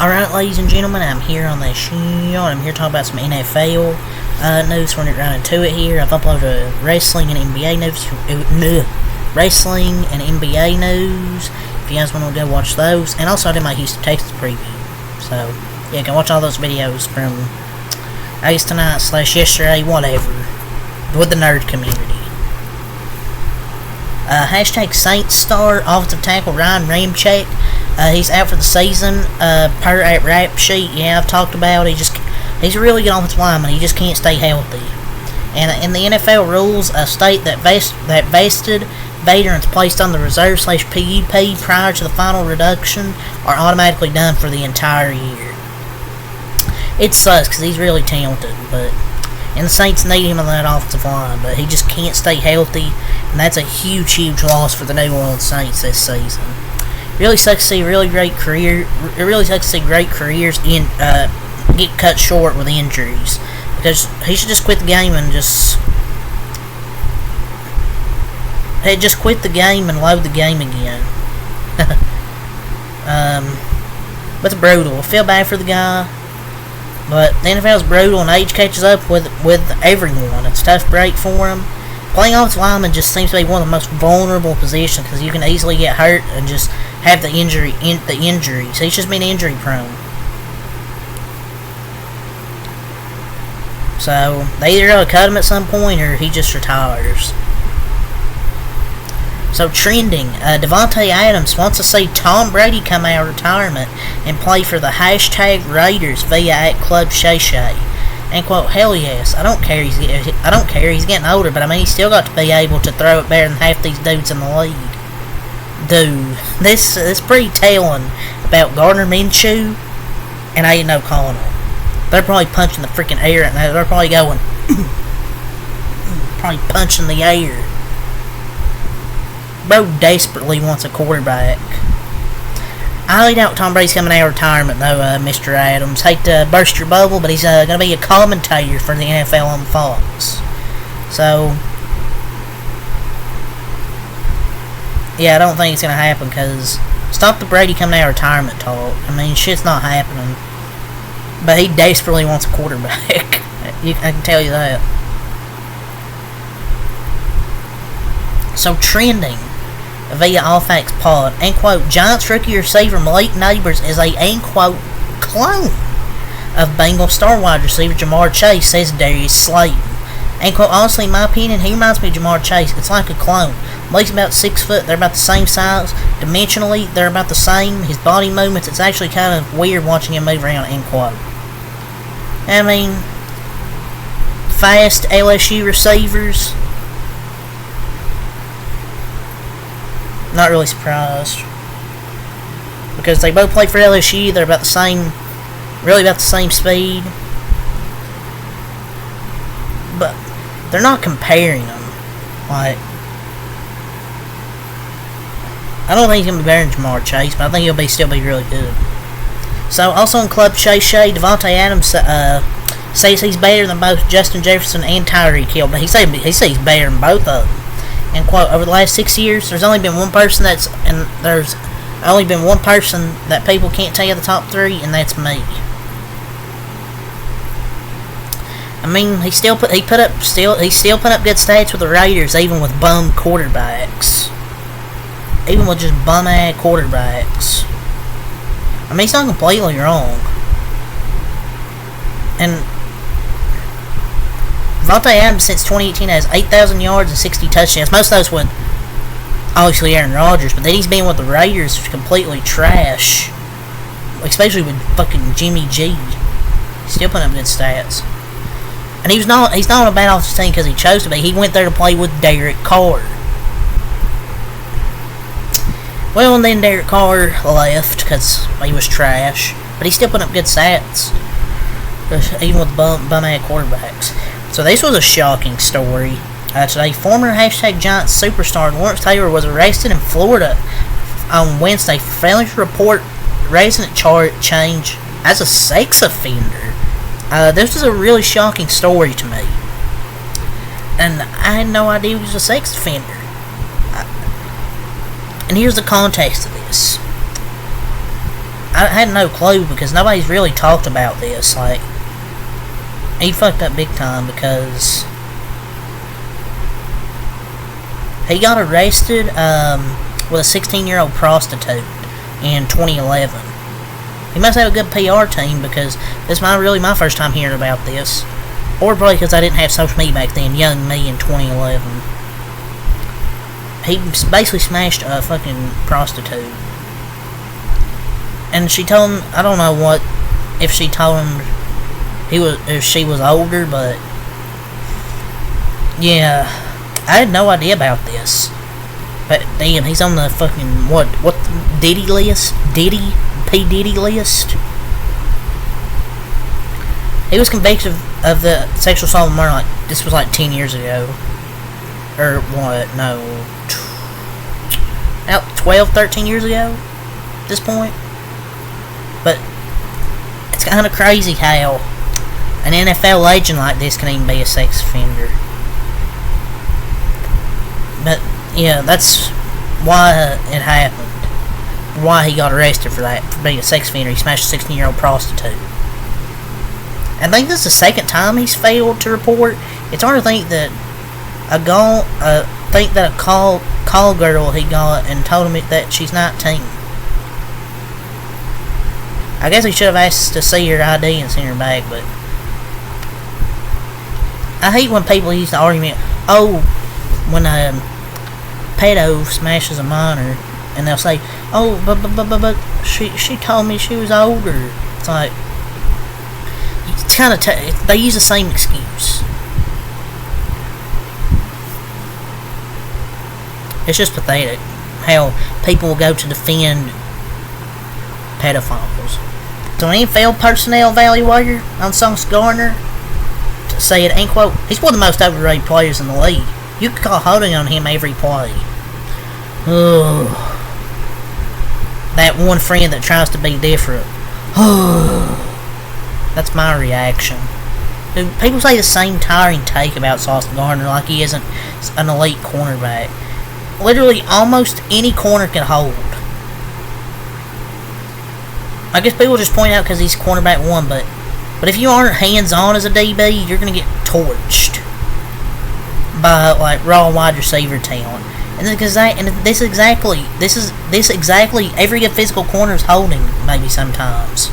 Alright, ladies and gentlemen, I'm here on the show, and I'm here to talk about some NFL news. We're going to run into it here. I've uploaded wrestling and NBA news, wrestling and NBA news, if you guys want to go watch those. And also I did my Houston, Texas preview. So, yeah, go watch all those videos from, I guess, tonight / yesterday, whatever, with the nerd community. Hashtag Saints star offensive tackle Ryan Ramczyk. He's out for the season. Per at Rap Sheet, yeah, I've talked about it. He's a really good offensive lineman. He just can't stay healthy. And in the NFL rules, a state that vested veterans placed on the reserve / PUP prior to the final reduction are automatically done for the entire year. It sucks because he's really talented, and the Saints need him on that offensive line, but he just can't stay healthy, and that's a huge, huge loss for the New Orleans Saints this season. Really sucks to see great careers get cut short with injuries, because he should just quit the game and just quit the game and load the game again. But it's brutal. I feel bad for the guy, but the NFL's brutal and age catches up with everyone. It's a tough break for him. Playing offensive lineman just seems to be one of the most vulnerable positions because you can easily get hurt and just have the injuries. He's just been injury prone. So they either gotta cut him at some point or he just retires. So trending, Davante Adams wants to see Tom Brady come out of retirement and play for the hashtag Raiders via @ClubShay. And quote, hell yes, I don't care. He's getting older, but I mean, he's still got to be able to throw it better than half these dudes in the league. Dude, this is pretty telling about Gardner Minshew and Aiden O'Connell. They're probably punching the freaking air right now. They're probably going, probably punching the air. Bro desperately wants a quarterback. I highly doubt Tom Brady's coming out of retirement, though, Mr. Adams. Hate to burst your bubble, but he's going to be a commentator for the NFL on Fox. So, yeah, I don't think it's going to happen, because stop the Brady coming out of retirement talk. I mean, shit's not happening. But he desperately wants a quarterback. I can tell you that. So, trending via Allfacts Pod, and quote, Giants rookie receiver Malik Neighbors is a, end quote, clone of Bengals star wide receiver Jamar Chase, says Darius Slayton. And quote, honestly, in my opinion, he reminds me of Jamar Chase. It's like a clone. Malik's about 6 foot, they're about the same size. Dimensionally, they're about the same. His body movements, it's actually kind of weird watching him move around, end quote. I mean, fast LSU receivers, not really surprised, because they both play for LSU. They're about the same, really about the same speed, but they're not comparing them. Like, I don't think he's gonna be better than Jamar Chase, but I think he'll still be really good. So also in Club Shay, Davante Adams says he's better than both Justin Jefferson and Tyreek Hill, but he says he's better than both of them. And quote, over the last 6 years, there's only been one person that people can't tell you the top 3, and that's me. I mean, he's still putting up good stats with the Raiders, even with bum quarterbacks, even with just bum-ass quarterbacks. I mean, he's not completely wrong. And Davante Adams since 2018 has 8,000 yards and 60 touchdowns. Most of those with, obviously, Aaron Rodgers. But then he's been with the Raiders, which is completely trash. Especially with fucking Jimmy G. He's still putting up good stats. And he's not on a bad offensive team because he chose to be. He went there to play with Derek Carr. Well, and then Derek Carr left because he was trash. But he's still putting up good stats, even with bum-ass quarterbacks. So this was a shocking story. Today, former hashtag Giants superstar Lawrence Taylor was arrested in Florida on Wednesday for failing to report resident change as a sex offender. This was a really shocking story to me, and I had no idea he was a sex offender. And here's the context of this. I had no clue because nobody's really talked about this. Like, he fucked up big time because he got arrested with a 16-year-old prostitute in 2011. He must have a good PR team because this is really my first time hearing about this. Or probably because I didn't have social media back then, young me in 2011. He basically smashed a fucking prostitute. And she told him, I don't know what, if she told him if she was older, but yeah, I had no idea about this. But damn, he's on the fucking what Diddy list? P Diddy list. He was convicted of the sexual assault and murder. Like, this was like 10 years ago, or what? No, about 12, 13 years ago. At this point, but it's kind of crazy how an NFL legend like this can even be a sex offender. But yeah, that's why it happened. Why he got arrested for that, for being a sex offender. He smashed a 16-year-old prostitute. I think this is the second time he's failed to report. It's hard to think that a call girl he got and told him that she's 19. I guess he should have asked to see her ID and send her back, but I hate when people use the argument, oh, when a pedo smashes a minor, and they'll say, oh, but she told me she was older. It's like, it's kind of they use the same excuse. It's just pathetic how people will go to defend pedophiles. So an NFL personnel evaluator on Sauce Gardner said, end quote, he's one of the most overrated players in the league. You could call holding on him every play. Ugh. That one friend that tries to be different. That's my reaction. Dude, people say the same tiring take about Sauce Gardner like he isn't an elite cornerback. Literally, almost any corner can hold. I guess people just point out because he's cornerback one, but if you aren't hands-on as a DB, you're gonna get torched by like raw wide receiver talent. And this exactly every good physical corner is holding maybe sometimes.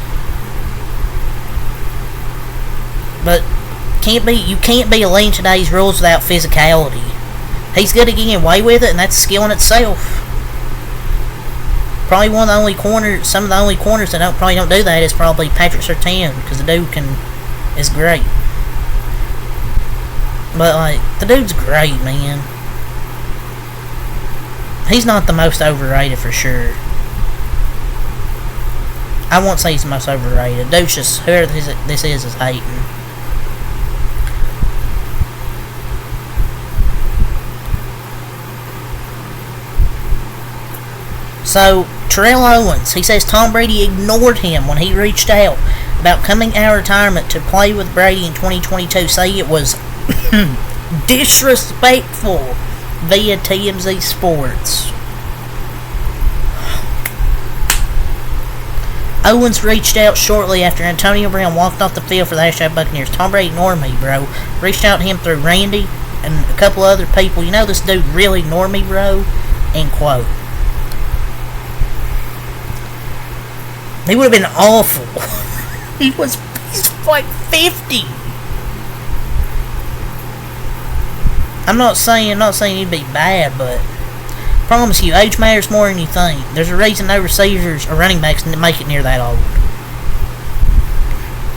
But you can't be elite in today's rules without physicality. He's good at getting away with it, and that's skill in itself. Probably some of the only corners that probably don't do that is probably Patrick Surtain, because the dude is great. But like, the dude's great, man. He's not the most overrated for sure. I won't say he's the most overrated. Dude's just, whoever this is hating. So, Terrell Owens, he says Tom Brady ignored him when he reached out about coming out of retirement to play with Brady in 2022, saying it was disrespectful via TMZ Sports. Owens reached out shortly after Antonio Brown walked off the field for the Buccaneers. Tom Brady ignored me, bro. Reached out to him through Randy and a couple other people. You know, this dude really ignored me, bro. End quote. He would have been awful. He's like 50. I'm not saying he'd be bad, but I promise you, age matters more than you think. There's a reason no receivers or running backs make it near that old.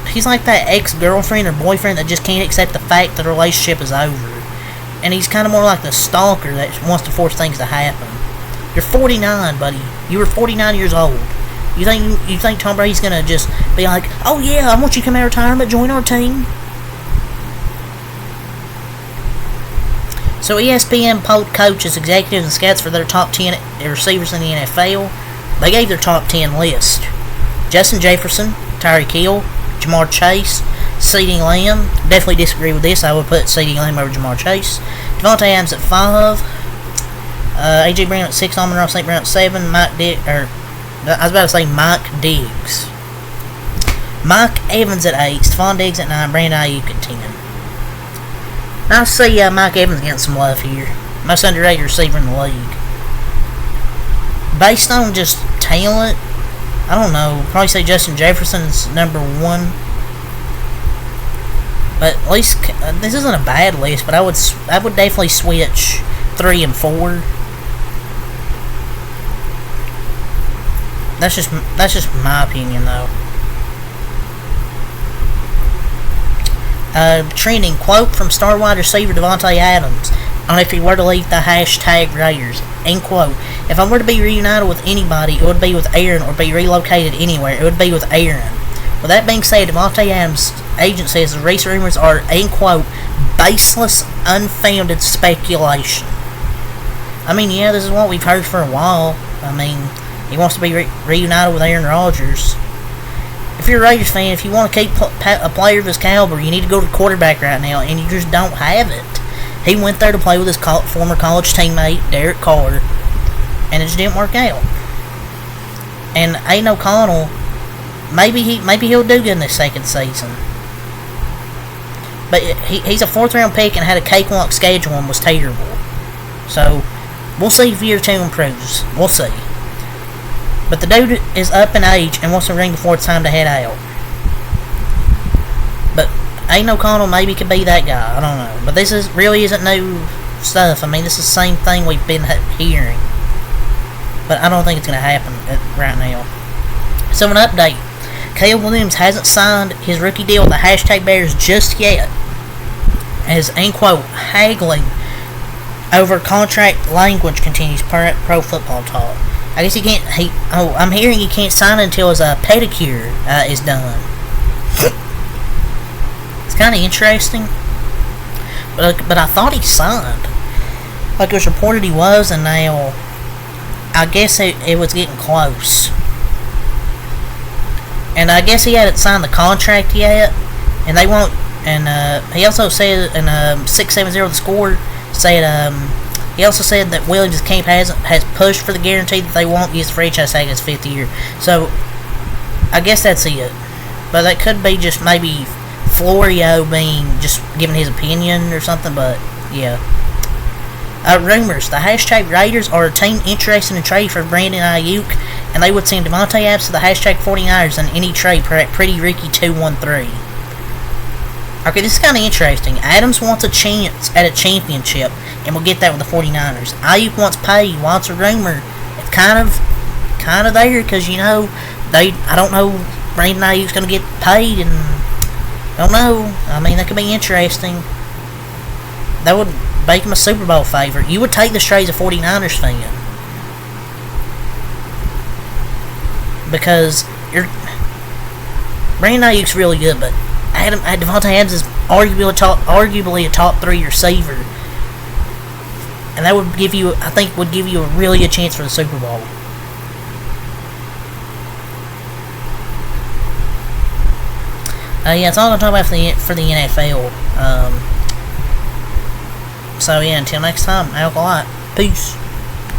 He's like that ex-girlfriend or boyfriend that just can't accept the fact that the relationship is over. And he's kind of more like the stalker that wants to force things to happen. You're 49, buddy. You were 49 years old. You think Tom Brady's gonna just be like, oh yeah, I want you to come out of retirement, join our team? So ESPN polled coaches, executives, and scouts for their top 10 receivers in the NFL. They gave their top 10 list. Justin Jefferson, Tyreek Hill, Jamar Chase, CeeDee Lamb. Definitely disagree with this. I would put CeeDee Lamb over Jamar Chase. Devontae Adams at 5. AJ Brown at 6. Amon-Ra St. Brown at 7. I was about to say Mike Diggs. Mike Evans at 8, Stephon Diggs at 9, Brandon Ayuk at 10. I see Mike Evans getting some love here. Most underrated receiver in the league. Based on just talent, I don't know, probably say Justin Jefferson's number 1. But at least, this isn't a bad list, but I would definitely switch 3 and 4. That's just my opinion, though. Trending quote from star wide receiver Davante Adams on if he were to leave the hashtag Raiders. End quote. If I were to be reunited with anybody, it would be with Aaron, or be relocated anywhere, it would be with Aaron. With that being said, Davante Adams' agent says the recent rumors are, end quote, baseless, unfounded speculation. I mean, yeah, this is what we've heard for a while. I mean, he wants to be reunited with Aaron Rodgers. If you're a Raiders fan, if you want to keep a player of his caliber, you need to go to quarterback right now, and you just don't have it. He went there to play with his former college teammate, Derek Carr, and it just didn't work out. And Aiden O'Connell, maybe he'll do good in this second season. But he's a 4th round pick and had a cakewalk schedule and was terrible. So, we'll see if year 2 improves. We'll see. But the dude is up in age and wants to ring before it's time to head out. But Aiden O'Connell maybe could be that guy. I don't know. But this really isn't new stuff. I mean, this is the same thing we've been hearing. But I don't think it's going to happen right now. So an update. Caleb Williams hasn't signed his rookie deal with the hashtag Bears just yet. As, end quote, haggling over contract language continues per Pro Football Talk. I guess he can't. I'm hearing he can't sign until his pedicure is done. It's kind of interesting, but I thought he signed. Like it was reported he was, and now I guess it was getting close. And I guess he hadn't signed the contract yet, and they won't. And he also said in 670 The Score said. He also said that Williams' camp has pushed for the guarantee that they won't use the franchise tag in his 5th year. So, I guess that's it. But that could be just maybe Florio just giving his opinion or something, but yeah. Rumors. The hashtag Raiders are a team interested in trade for Brandon Ayuk, and they would send Davante Adams to the hashtag 49ers in any trade per Pretty Ricky 213. Okay, this is kind of interesting. Adams wants a chance at a championship, and we'll get that with the 49ers. Ayuk wants pay, wants a rumor. It's kind of there, because, you know, I don't know, Brandon Ayuk's going to get paid, and I don't know. I mean, that could be interesting. That would make him a Super Bowl favorite. You would take the trade as a 49ers fan. Because Brandon Ayuk's really good, but Davante Adams is arguably a top 3 receiver, and that would give you, I think, a really good chance for the Super Bowl. Yeah, that's all I'm talking about for the NFL. So yeah, until next time, Alkalite. Peace.